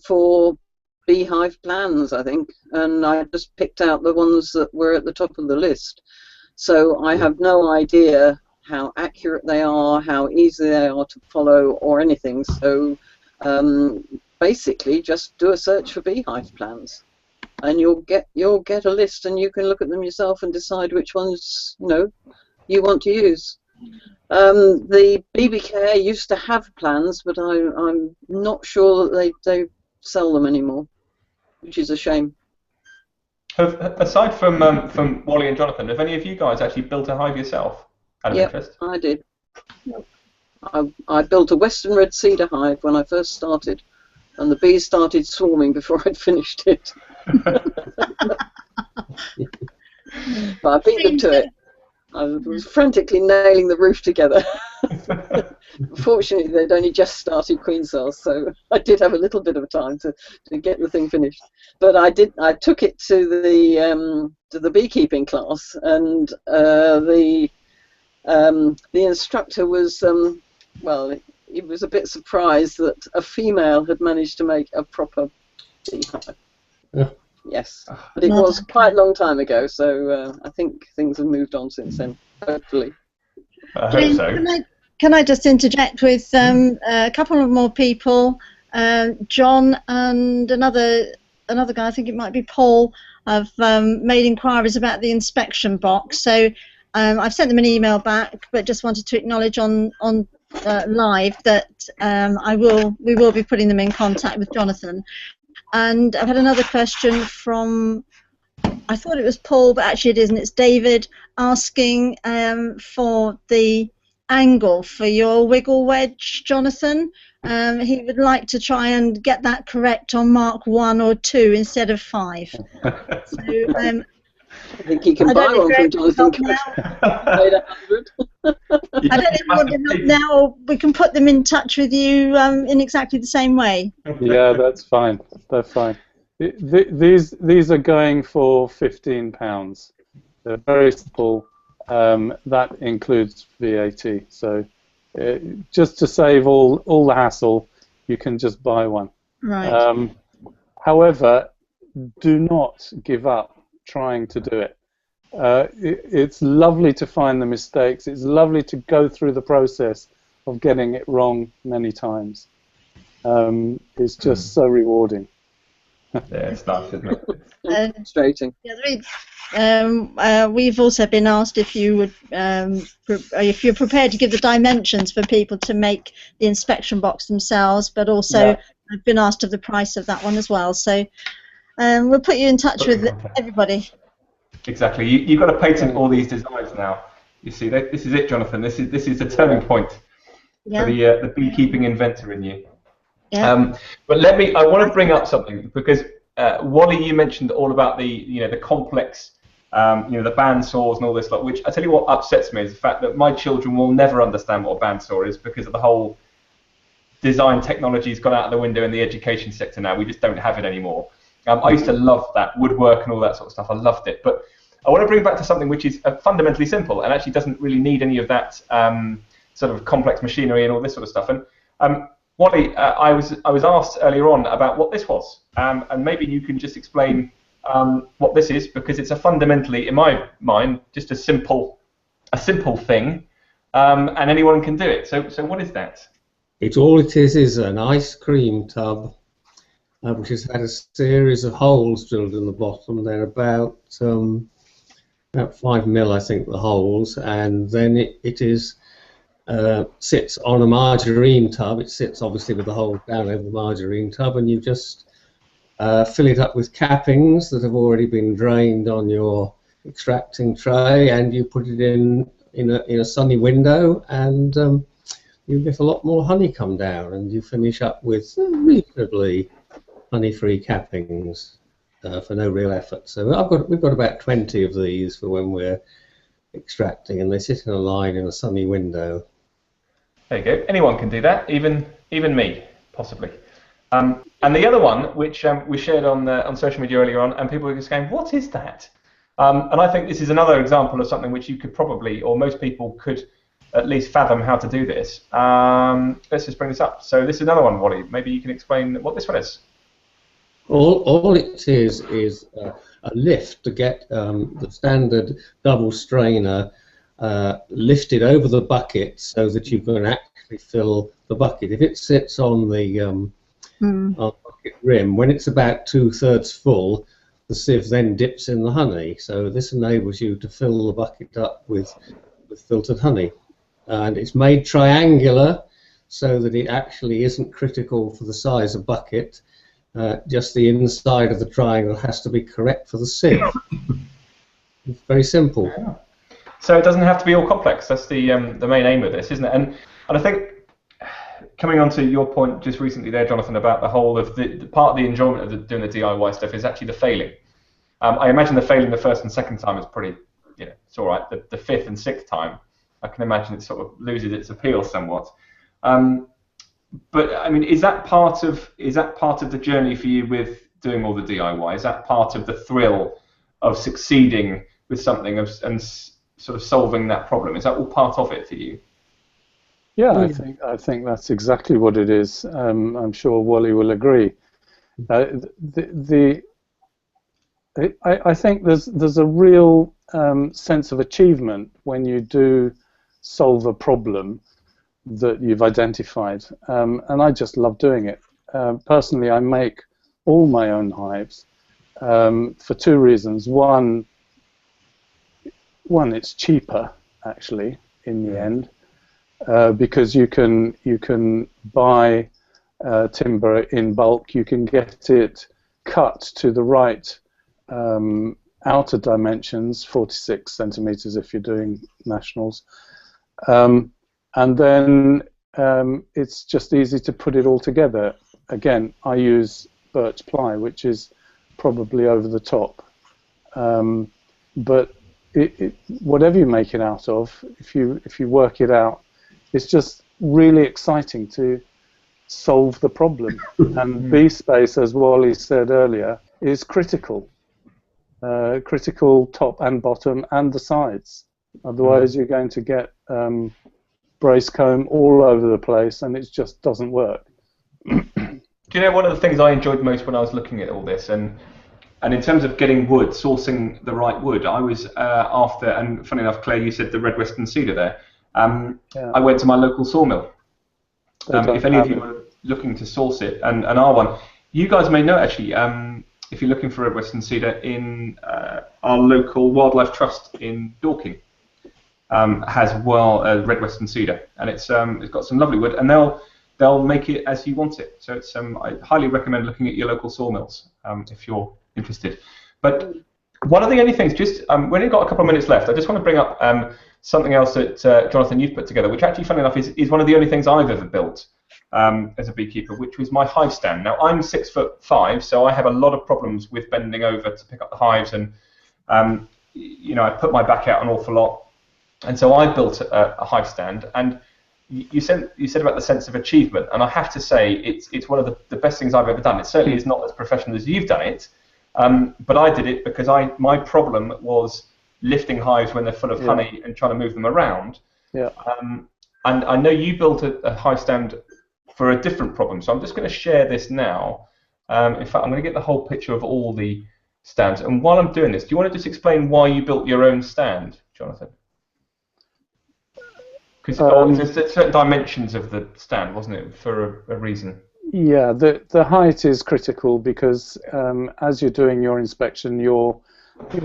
for beehive plans, I think, and I just picked out the ones that were at the top of the list. So I have no idea how accurate they are, how easy they are to follow, or anything. So basically, just do a search for beehive plans, and you'll get a list, and you can look at them yourself and decide which ones you want to use. The BB Care used to have plans, but I'm not sure that they sell them anymore, which is a shame. Aside from Wally and Jonathan, have any of you guys actually built a hive yourself? Out of interest? I did. I built a Western Red Cedar hive when I first started, and the bees started swarming before I'd finished it. But I beat them to it. I was frantically nailing the roof together. Fortunately, they'd only just started queen cells, so I did have a little bit of time to get the thing finished. But I took it to the beekeeping class, and the instructor was he was a bit surprised that a female had managed to make a proper beehive. Yeah. Yes, but it was quite a long time ago, so I think things have moved on since then, hopefully. I hope so. Can I just interject with a couple of more people? John and another guy, I think it might be Paul, have made inquiries about the inspection box. So I've sent them an email back, but just wanted to acknowledge on live that we will be putting them in contact with Jonathan. And I've had another question from, I thought it was Paul, but actually it isn't. It's David asking for the angle for your wiggle wedge, Jonathan. He would like to try and get that correct on Mark 1 or 2 instead of 5. So, I think you can buy one from Jonathan. I don't know if you want them up now, or we can put them in touch with you in exactly the same way. Yeah, that's fine. That's fine. These are going for £15. They're very simple. That includes VAT. So just to save all the hassle, you can just buy one. Right. However, do not give up trying to do it. It's lovely to find the mistakes. It's lovely to go through the process of getting it wrong many times. It's just so rewarding. Yeah, it's nice, isn't it? Frustrating. We've also been asked if you would, if you're prepared to give the dimensions for people to make the inspection box themselves, but also I've been asked of the price of that one as well. So we'll put you in touch with everybody. Exactly. You've got to patent all these designs now. You see, this is it, Jonathan. This is the turning point for the beekeeping inventor in you. Yeah. But I want to bring up something, because Wally, you mentioned all about the complex, the bandsaws and all this lot. Which I tell you what upsets me is the fact that my children will never understand what a bandsaw is, because of the whole design technology's gone out of the window in the education sector now. We just don't have it anymore. I used to love that woodwork and all that sort of stuff. I loved it, but I want to bring back to something which is fundamentally simple and actually doesn't really need any of that sort of complex machinery and all this sort of stuff. And Wally, I was asked earlier on about what this was, and maybe you can just explain what this is, because it's a fundamentally, in my mind, just a simple thing, and anyone can do it. So what is that? All it is an ice cream tub, which has had a series of holes drilled in the bottom. They're about 5 mil, I think, the holes, and then it sits on a margarine tub. It sits obviously with the hole down over the margarine tub, and you just fill it up with cappings that have already been drained on your extracting tray, and you put it in a sunny window, and you get a lot more honey come down, and you finish up with reasonably honey-free cappings for no real effort. So we've got about 20 of these for when we're extracting, and they sit in a line in a sunny window. There you go. Anyone can do that, even me, possibly. And the other one, which we shared on social media earlier on, and people were just going, "What is that?" And I think this is another example of something which you could probably, or most people could, at least fathom how to do this. Let's just bring this up. So this is another one, Wally. Maybe you can explain what this one is. All it is a lift to get the standard double strainer lifted over the bucket so that you can actually fill the bucket. If it sits on the on the bucket rim, when it's about 2/3 full, the sieve then dips in the honey. So this enables you to fill the bucket up with filtered honey. And it's made triangular so that it actually isn't critical for the size of bucket. Just the inside of the triangle has to be correct for the sieve. It's very simple. Yeah. So it doesn't have to be all complex. That's the main aim of this, isn't it? And I think, coming on to your point just recently there, Jonathan, about the whole of the part of the enjoyment of doing the DIY stuff is actually the failing. I imagine the failing the first and second time is pretty, it's all right. The fifth and sixth time, I can imagine it sort of loses its appeal somewhat. But I mean, is that part of the journey for you with doing all the DIY? Is that part of the thrill of succeeding with something and sort of solving that problem? Is that all part of it for you? Yeah, I think that's exactly what it is. I'm sure Wally will agree. I think there's a real sense of achievement when you do solve a problem that you've identified, and I just love doing it. Personally, I make all my own hives for two reasons. One, it's cheaper actually in the end, because you can buy timber in bulk. You can get it cut to the right outer dimensions, 46 centimeters if you're doing nationals, and then it's just easy to put it all together. Again, I use birch ply, which is probably over the top, but whatever you make it out of, if you work it out, it's just really exciting to solve the problem. And bee space, as Wally said earlier, is critical. Critical top and bottom and the sides. Otherwise, you're going to get brace comb all over the place, and it just doesn't work. Do you know, one of the things I enjoyed most when I was looking at all this, and in terms of getting wood, sourcing the right wood, I was after, and funny enough, Claire, you said the red Western cedar there. I went to my local sawmill. If any of you were looking to source it and are one, you guys may know actually, if you're looking for red Western cedar, in our local wildlife trust in Dorking has red Western cedar, and it's got some lovely wood, and they'll make it as you want it. So it's I highly recommend looking at your local sawmills if you're interested. But one of the only things, just when we've got a couple of minutes left, I just want to bring up something else that Jonathan, you've put together, which actually, funny enough, is one of the only things I've ever built as a beekeeper, which was my hive stand. Now, I'm 6'5", so I have a lot of problems with bending over to pick up the hives, and I put my back out an awful lot. And so I built a hive stand, and you said about the sense of achievement, and I have to say it's one of the best things I've ever done. It certainly is not as professional as you've done it, but I did it because my problem was lifting hives when they're full of honey and trying to move them around. Yeah. And I know you built a hive stand for a different problem, so I'm just going to share this now. In fact, I'm going to get the whole picture of all the stands. And while I'm doing this, do you want to just explain why you built your own stand, Jonathan? Because there's certain dimensions of the stand, wasn't it, for a reason? Yeah, the height is critical because as you're doing your inspection, you're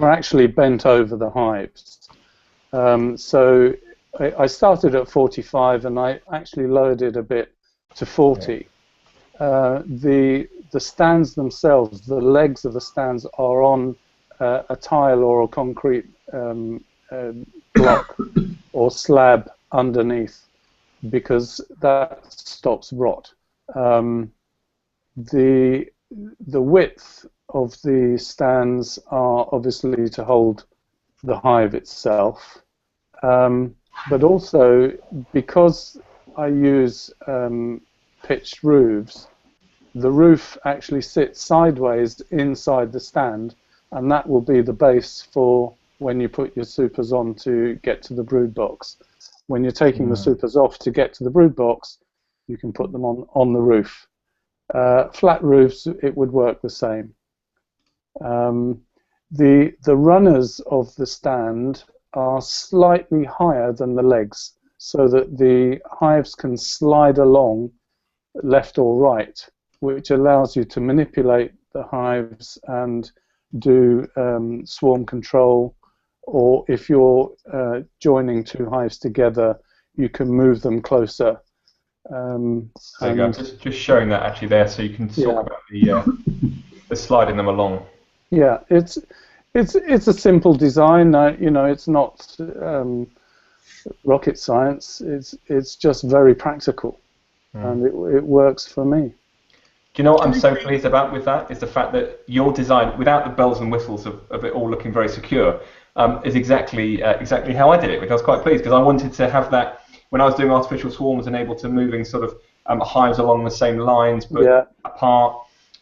actually bent over the hives. So I started at 45, and I actually lowered it a bit to 40. The stands themselves, the legs of the stands are on a tile or a concrete block or slab underneath, because that stops rot. The width of the stands are obviously to hold the hive itself, but also because I use pitched roofs, the roof actually sits sideways inside the stand, and that will be the base for when you put your supers on to get to the brood box. When you're taking the supers off to get to the brood box, you can put them on the roof. Flat roofs, it would work the same. The runners of the stand are slightly higher than the legs, so that the hives can slide along left or right, which allows you to manipulate the hives and do swarm control, or if you're joining two hives together, you can move them closer. There you go. Just showing that actually there, so you can talk about the sliding them along. Yeah, it's a simple design. You know, it's not rocket science. It's just very practical, and it works for me. Do you know what I'm so pleased about with that? Is the fact that your design, without the bells and whistles of it all looking very secure, is exactly how I did it, which I was quite pleased, because I wanted to have that when I was doing artificial swarms and able to moving sort of hives along the same lines but apart.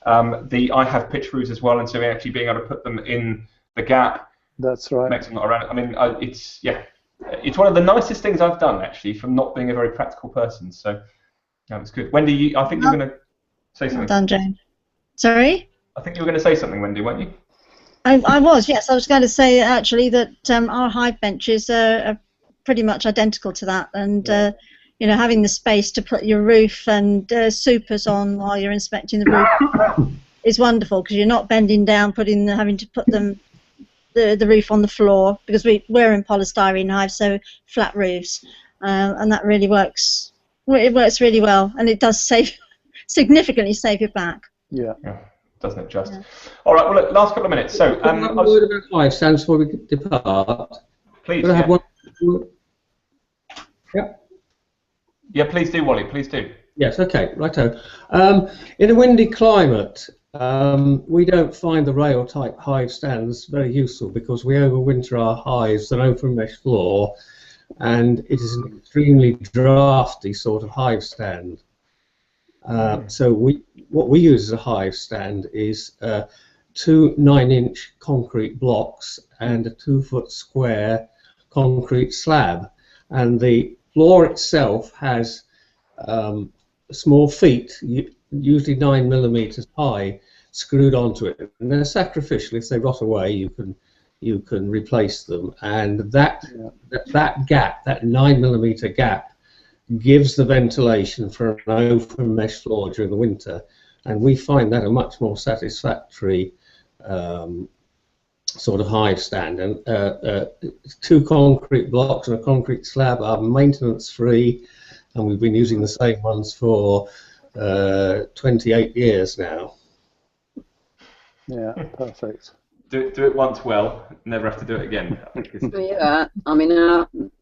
I have pitch roofs as well, and so actually being able to put them in the gap. That's right. Makes them not around. I mean, it's one of the nicest things I've done actually, from not being a very practical person. So that was good. Wendy, I think you're going to say something. Well done, Jane. Sorry? I think you were going to say something, Wendy, weren't you? I was, yes. I was going to say actually that our hive benches are pretty much identical to that, and you know, having the space to put your roof and supers on while you're inspecting the roof is wonderful, because you're not bending down, having to put the roof on the floor, because we're in polystyrene hives, so flat roofs, and that really works. It works really well, and it does significantly save your back. Yeah. Doesn't it just? Yeah. All right. Well, look, last couple of minutes. So, one word about hive stands before we depart. Please. Could I have one? Yeah. Yeah, please do, Wally. Please do. Yes. Okay. Righto. In a windy climate, we don't find the rail-type hive stands very useful, because we overwinter our hives on open mesh floor, and it is an extremely drafty sort of hive stand. So what we use as a hive stand is 2 9-inch concrete blocks and a 2-foot square concrete slab, and the floor itself has small feet, usually 9 millimeters high, screwed onto it, and they're sacrificial. If they rot away, you can replace them, and that gap, that 9 millimeter gap, gives the ventilation for an open mesh floor during the winter, and we find that a much more satisfactory sort of hive stand. And 2 concrete blocks and a concrete slab are maintenance free, and we've been using the same ones for 28 years now. Yeah, perfect. Do it once well, never have to do it again. I think yeah, I mean,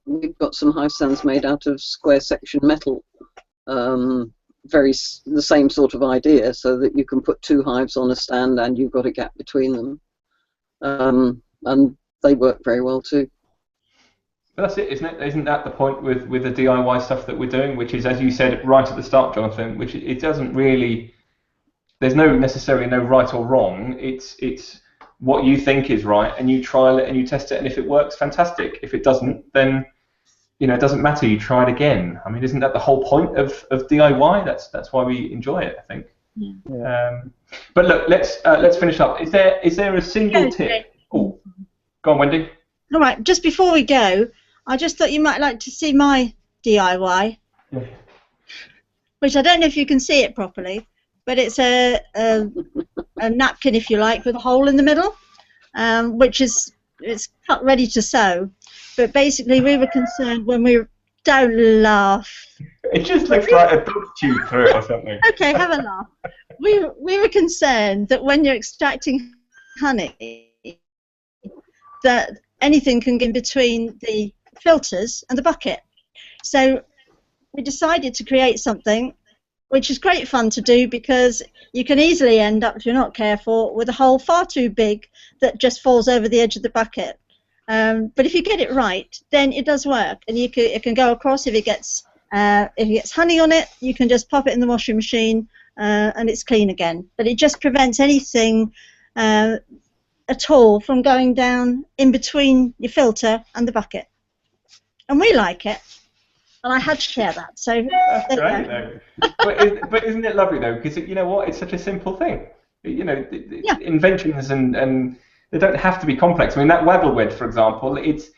we've got some hive stands made out of square section metal. The same sort of idea, so that you can put 2 hives on a stand and you've got a gap between them. And they work very well too. But that's it, isn't it? Isn't that the point with the DIY stuff that we're doing, which is, as you said right at the start, Jonathan, which it doesn't really, there's necessarily no right or wrong. It's what you think is right, and you trial it and you test it, and if it works, fantastic. If it doesn't, then it doesn't matter. You try it again. I mean, isn't that the whole point of DIY? That's why we enjoy it, I think. Yeah. But look, let's finish up. Is there a single tip? Oh, go on, Wendy. All right. Just before we go, I just thought you might like to see my DIY, which I don't know if you can see it properly, but it's a napkin, if you like, with a hole in the middle, which it's cut ready to sew. But basically, we were concerned when we don't laugh. It just looks like a dog chewed through it or something. Okay, have a laugh. We were concerned that when you're extracting honey, that anything can get in between the filters and the bucket. So we decided to create something which is great fun to do, because you can easily end up, if you're not careful, with a hole far too big that just falls over the edge of the bucket. But if you get it right, then it does work, and it can go across. If it gets honey on it, you can just pop it in the washing machine, and it's clean again. But it just prevents anything at all from going down in between your filter and the bucket. And we like it, and I had to share that. So great, though. But isn't it lovely though? Because you know what, it's such a simple thing. Inventions and they don't have to be complex. I mean, that waggle wedge, for example, it's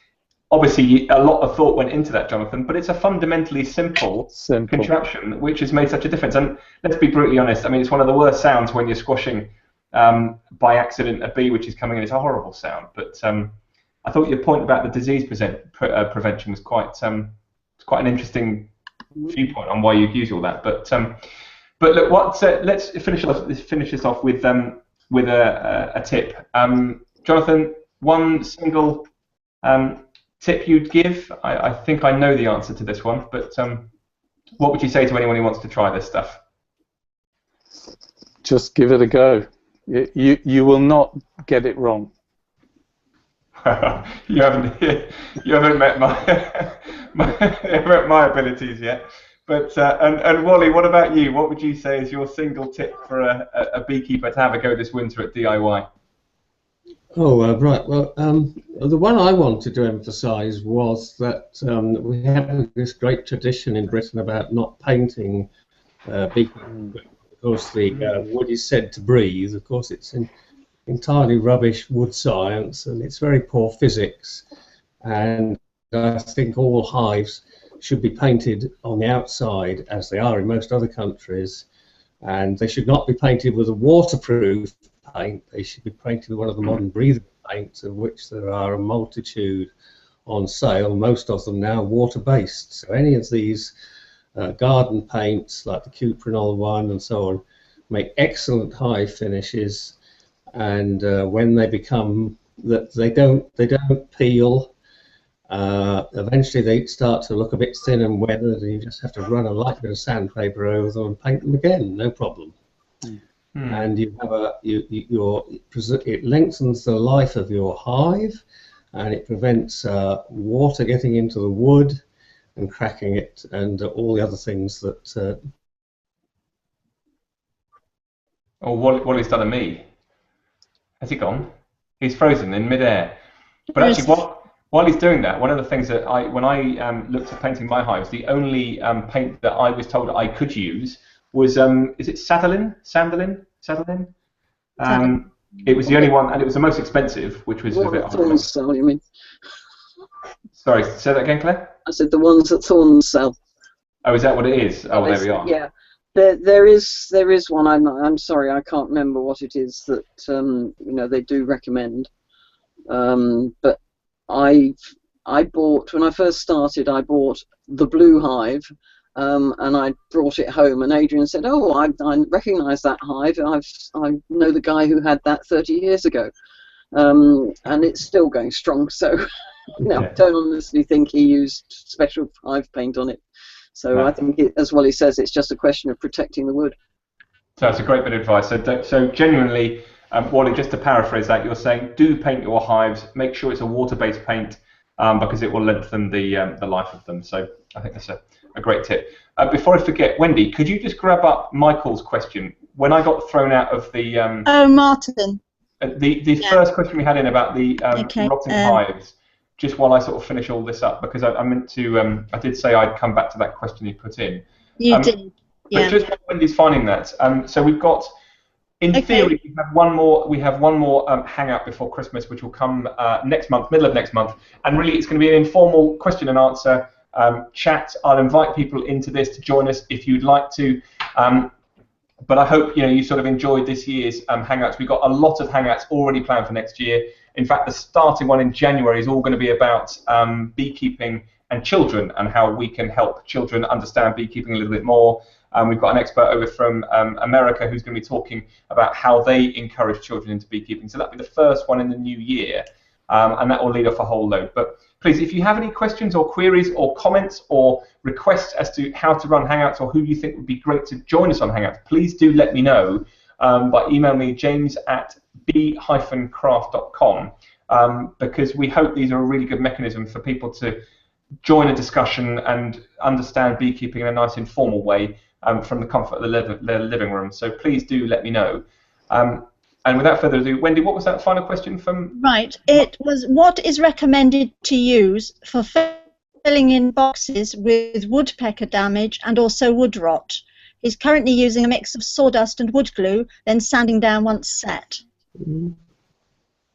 obviously a lot of thought went into that, Jonathan, but it's a fundamentally simple contraption which has made such a difference. And let's be brutally honest, I mean, it's one of the worst sounds when you're squashing by accident a bee which is coming in. It's a horrible sound. But I thought your point about the disease prevention was quite an interesting viewpoint on why you'd use all that. But look, let's finish this off with a tip. Jonathan, one single tip you'd give? I think I know the answer to this one, but what would you say to anyone who wants to try this stuff? Just give it a go. You will not get it wrong. you haven't met my abilities yet. But and Wally, what about you? What would you say is your single tip for a beekeeper to have a go this winter at DIY? Oh, right. Well, the one I wanted to emphasise was that we have this great tradition in Britain about not painting beekeeping. Of course, the wood is said to breathe. Of course, it's entirely rubbish wood science, and it's very poor physics. And I think all hives should be painted on the outside, as they are in most other countries, and they should not be painted with a waterproof paint. They should be painted with one of the modern breathable paints, of which there are a multitude on sale, most of them now water-based. So any of these garden paints, like the cuprinol one and so on, make excellent hive finishes, and when they become that they don't peel. Eventually they start to look a bit thin and weathered, and you just have to run a light bit of sandpaper over them and paint them again, no problem. And you have it lengthens the life of your hive, and it prevents water getting into the wood and cracking it, and all the other things that. Oh, Wally's done a me. Has he gone? He's frozen in midair. But actually, while he's doing that, one of the things that when I looked at painting my hives, the only paint that I was told I could use was is it Sandalin? It was the only one, and it was the most expensive, which was a bit. Thorns sell, you mean? Sorry, say that again, Claire. I said the ones that Thorns sell. Oh, is that what it is? Oh, well, there we are. Yeah, there is one. I'm sorry, I can't remember what it is that they do recommend. But I bought, when I first started, I bought the Blue Hive, and I brought it home, and Adrian said, "Oh, I recognise that hive. I know the guy who had that 30 years ago, and it's still going strong." So, I don't honestly think he used special hive paint on it. So I think, as Wally says, it's just a question of protecting the wood. So that's a great bit of advice. So genuinely, Wally, just to paraphrase that, you're saying do paint your hives. Make sure it's a water-based paint, because it will lengthen the life of them. So I think that's a great tip. Before I forget, Wendy, could you just grab up Michael's question? When I got thrown out of the Martin. The first question we had in about the rotting hives, just while I sort of finish all this up, because I meant to, I did say I'd come back to that question you put in. You did, yeah. But just while Wendy's finding that, so we've got, in theory, we have one more hangout before Christmas, which will come next month, middle of next month, and really it's going to be an informal question and answer chat. I'll invite people into this to join us if you'd like to. But I hope you sort of enjoyed this year's hangouts. We've got a lot of hangouts already planned for next year. In fact, the starting one in January is all going to be about beekeeping and children, and how we can help children understand beekeeping a little bit more. We've got an expert over from America who's going to be talking about how they encourage children into beekeeping. So that'll be the first one in the new year, and that will lead off a whole load. But please, if you have any questions or queries or comments or requests as to how to run Hangouts or who you think would be great to join us on Hangouts, please do let me know by emailing me, james@bee-craft.com, because we hope these are a really good mechanism for people to join a discussion and understand beekeeping in a nice informal way from the comfort of the living room. So please do let me know. And without further ado, Wendy, what was that final question from? Right, it was what is recommended to use for filling in boxes with woodpecker damage and also wood rot. He's currently using a mix of sawdust and wood glue, then sanding down once set.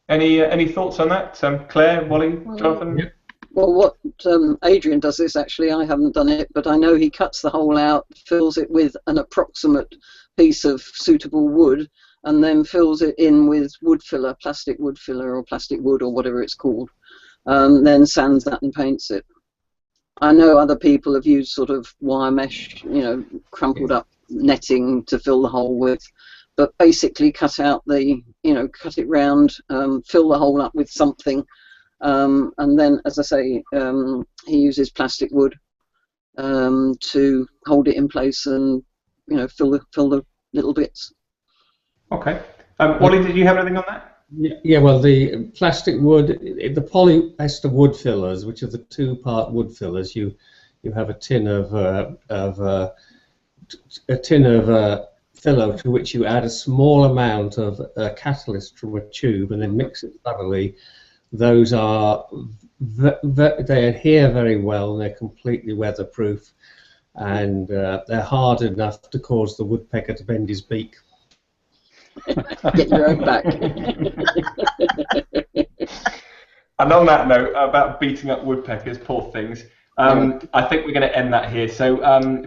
Any thoughts on that, Claire, Wally, Jonathan? Well, what Adrian does this actually, I haven't done it, but I know he cuts the hole out, fills it with an approximate piece of suitable wood, and then fills it in with wood filler, plastic wood filler or plastic wood or whatever it's called, then sands that and paints it. I know other people have used sort of wire mesh, crumpled up netting to fill the hole with, but basically cut out the, cut it round, fill the hole up with something. And then, as I say, he uses plastic wood to hold it in place and, fill the little bits. Okay. Wally, did you have anything on that? Yeah, well, the plastic wood, the polyester wood fillers, which are the two-part wood fillers, you have a tin of filler to which you add a small amount of catalyst from a tube and then mix it thoroughly. Those are they adhere very well. They're completely weatherproof, and they're hard enough to cause the woodpecker to bend his beak. Get your own back. And on that note, about beating up woodpeckers, poor things, I think we're going to end that here. So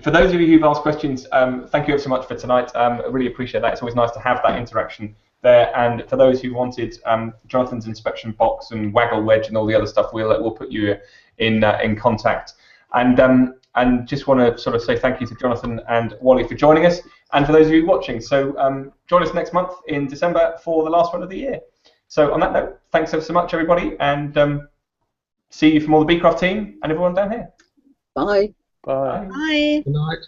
for those of you who've asked questions, thank you ever so much for tonight. I really appreciate that. It's always nice to have that interaction there. And for those who wanted Jonathan's inspection box and waggle wedge and all the other stuff, we'll put you in contact. And just want to sort of say thank you to Jonathan and Wally for joining us, and for those of you watching. So join us next month in December for the last one of the year. So on that note, thanks ever so much, everybody, and see you from all the Beecraft team and everyone down here. Bye. Bye. Bye. Good night.